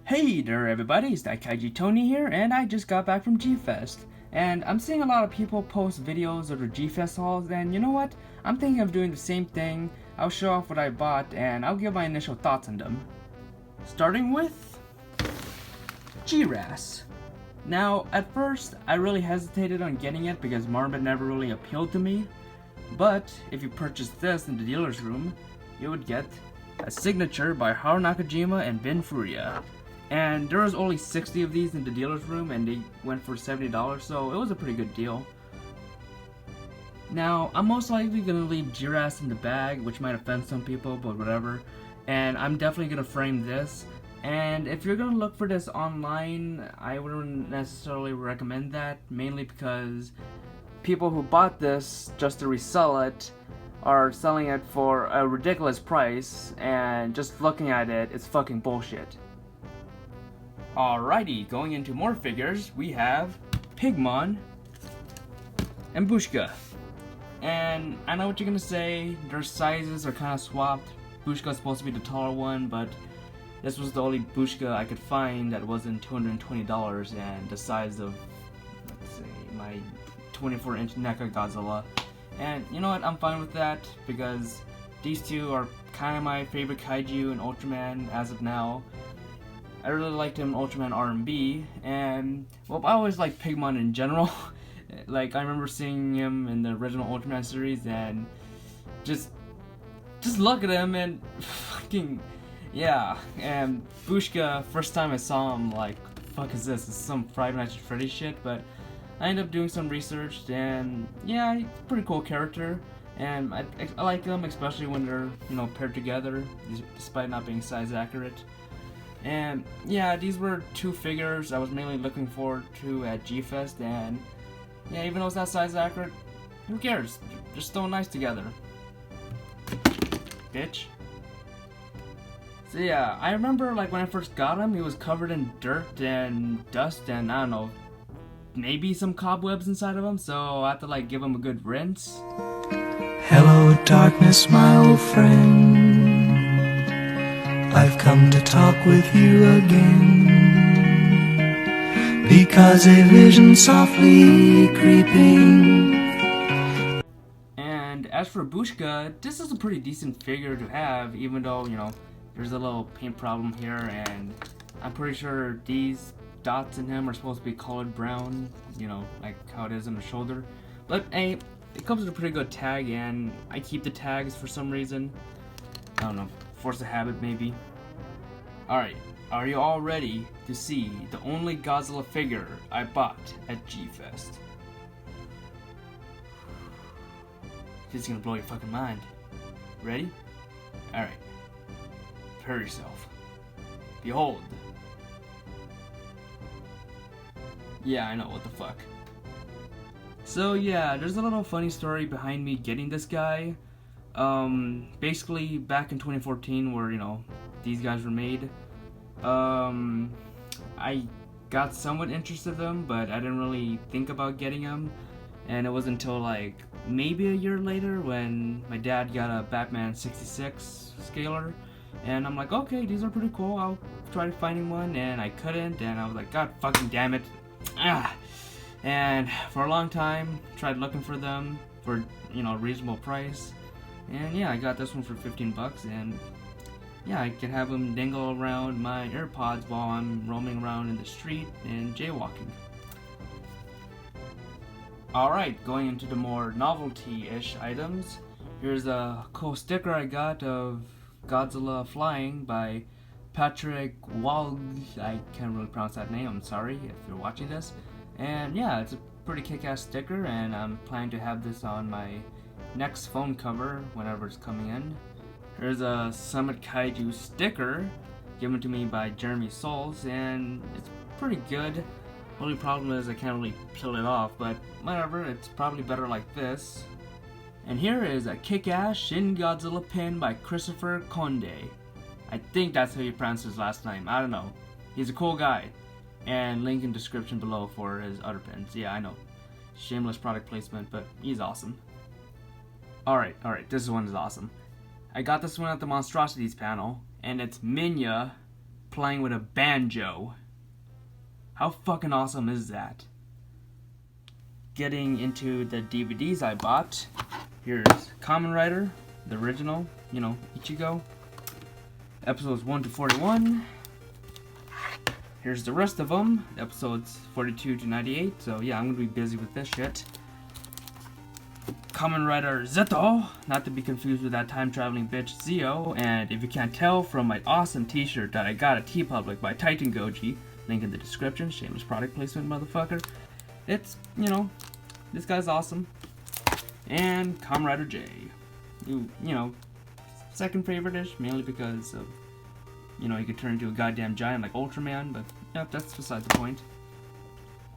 Hey there everybody, it's DaikaijuTony here, and I just got back from G-Fest. And I'm seeing a lot of people post videos of their G-Fest hauls, and you know what? I'm thinking of doing the same thing. I'll show off what I bought, and I'll give my initial thoughts on them. Starting with GWrasse. Now, at first, I really hesitated on getting it because Marmot never really appealed to me. But, if you purchase this in the dealer's room, you would get a signature by Haru Nakajima and Ben Furia. And there was only 60 of these in the dealer's room and they went for $70, so it was a pretty good deal. Now, I'm most likely going to leave GWrasse in the bag, which might offend some people, but whatever. And I'm definitely going to frame this. And if you're going to look for this online, I wouldn't necessarily recommend that, mainly because people who bought this just to resell it are selling it for a ridiculous price, and just looking at it, it's fucking bullshit. Alrighty, going into more figures, we have Pigman and Bushka. And I know what you're gonna say, their sizes are kind of swapped. Bushka's supposed to be the taller one, but this was the only Bushka I could find that wasn't $220 and the size of, let's say, my 24-inch NECA Godzilla. And you know what, I'm fine with that, because these two are kind of my favorite kaiju and Ultraman as of now. I really liked him in Ultraman R&B, and well, I always liked Pigman in general. Like, I remember seeing him in the original Ultraman series, and just look at him, and fucking, yeah. And Bushka, first time I saw him, like, what the fuck is this? It's some Five Nights at Freddy's shit, but I ended up doing some research, and yeah, he's a pretty cool character, and I like them, especially when they're, you know, paired together, despite not being size accurate. And yeah, these were two figures I was mainly looking forward to at G-Fest, and yeah, even though it's not size accurate, who cares? They're still nice together. Bitch. So yeah, I remember like when I first got him, he was covered in dirt and dust and I don't know, maybe some cobwebs inside of him, so I had to like give him a good rinse. Hello darkness, my old friend, I've come to talk with you again, because a vision softly creeping. And as for Bushka, this is a pretty decent figure to have, even though, you know, there's a little paint problem here, and I'm pretty sure these dots in him are supposed to be colored brown, you know, like how it is on the shoulder. But hey, it comes with a pretty good tag, and I keep the tags for some reason. I don't know, force of habit maybe. Alright, are you all ready to see the only Godzilla figure I bought at G-Fest? This is gonna blow your fucking mind. Ready? Alright. Prepare yourself. Behold. Yeah, I know, what the fuck. So yeah, there's a little funny story behind me getting this guy. Basically, back in 2014, where, you know, these guys were made, I got somewhat interested in them, but I didn't really think about getting them. And it wasn't until like maybe a year later when my dad got a Batman 66 scaler, and I'm like, okay, these are pretty cool, I'll try finding one, and I couldn't, and I was like, god fucking damn it. And for a long time, tried looking for them for, you know, a reasonable price, and yeah, I got this one for 15 bucks, and yeah, I can have them dangle around my AirPods while I'm roaming around in the street and jaywalking. Alright, going into the more novelty-ish items, here's a cool sticker I got of Godzilla flying by Patrick Wald. I can't really pronounce that name, I'm sorry if you're watching this. And yeah, it's a pretty kick-ass sticker, and I'm planning to have this on my next phone cover whenever it's coming in. Here's a Summit Kaiju sticker given to me by Jeremy Souls, and it's pretty good. Only problem is I can't really peel it off, but whatever, it's probably better like this. And here is a kick-ass Shin Godzilla pin by Christopher Conde. I think that's how you pronounce his last name, I don't know. He's a cool guy. And link in description below for his other pins. Yeah, I know. Shameless product placement, but he's awesome. Alright, this one is awesome. I got this one at the Monstrosities panel, and it's Minya playing with a banjo. How fucking awesome is that? Getting into the DVDs I bought. Here's Kamen Rider, the original, you know, Ichigo. Episodes 1 to 41. Here's the rest of them, episodes 42 to 98. So yeah, I'm gonna be busy with this shit. Kamen Rider Zeto, not to be confused with that time-traveling bitch Zio. And if you can't tell from my awesome t-shirt that I got at TeePublic by TitanGoji, link in the description, shameless product placement, motherfucker. It's, you know, this guy's awesome. And Kamen Rider J. You know, second favorite-ish, mainly because of, you know, he could turn into a goddamn giant like Ultraman, but yep, that's beside the point.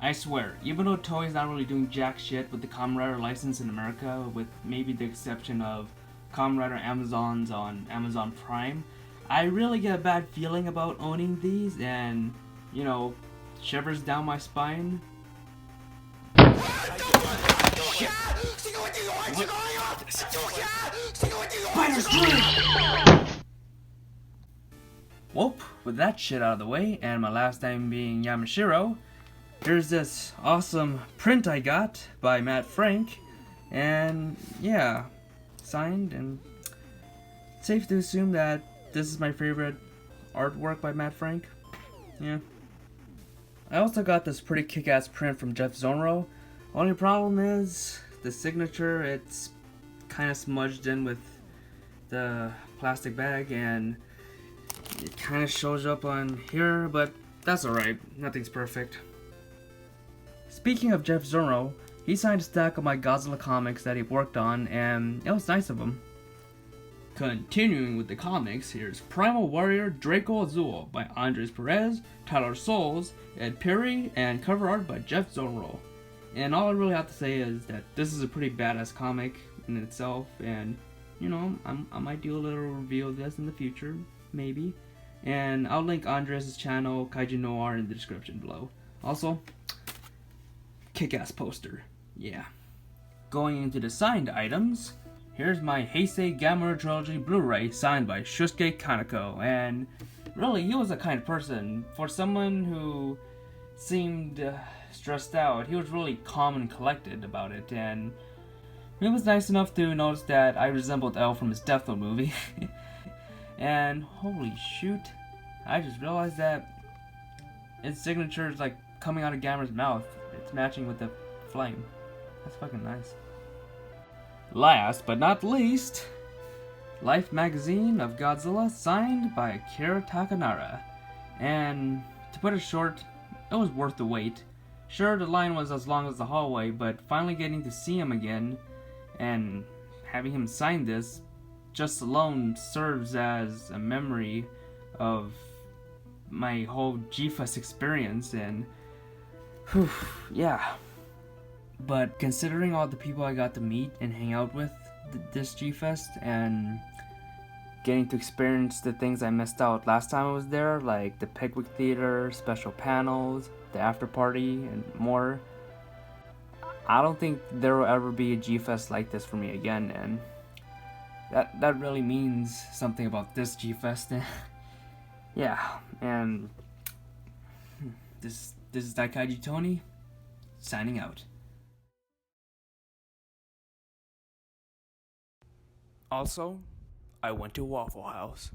I swear, even though Toei's not really doing jack shit with the Kamen Rider license in America, with maybe the exception of Kamen Rider Amazons on Amazon Prime, I really get a bad feeling about owning these, and, you know, shivers down my spine. Whoop, with that shit out of the way, and my last name being Yamashiro, here's this awesome print I got by Matt Frank, and yeah, signed, and safe to assume that this is my favorite artwork by Matt Frank. Yeah. I also got this pretty kick-ass print from Jeff Zonro. Only problem is the signature, it's kind of smudged in with the plastic bag, and it kind of shows up on here, but that's alright, nothing's perfect. Speaking of Jeff Zonro, he signed a stack of my Godzilla comics that he worked on, and it was nice of him. Continuing with the comics, here's Primal Warrior Draco Azul by Andres Perez, Tyler Souls, Ed Perry, and cover art by Jeff Zonro. And all I really have to say is that this is a pretty badass comic in itself, and, you know, I might do a little review of this in the future, maybe. And I'll link Andres' channel, KaijuNoir, in the description below. Also, kick-ass poster, yeah. Going into the signed items, here's my Heisei Gamera Trilogy Blu-ray signed by Shusuke Kaneko, and really, he was a kind person. For someone who seemed stressed out, he was really calm and collected about it, and he was nice enough to notice that I resembled L from his Death Note movie. And holy shoot, I just realized that his signature is like coming out of Gamera's mouth. It's matching with the flame. That's fucking nice. Last but not least, Life magazine of Godzilla signed by Akira Takanara. And to put it short, it was worth the wait. Sure, the line was as long as the hallway, but finally getting to see him again and having him sign this just alone serves as a memory of my whole GWrasse experience, and whew, yeah. But considering all the people I got to meet and hang out with this GWrasse, and getting to experience the things I missed out last time I was there, like the Pigman Theater, special panels, the after party, and more, I don't think there will ever be a GWrasse like this for me again, and that really means something about this GWrasse. Yeah, and this is DaikaijuTony signing out. Also, I went to Waffle House.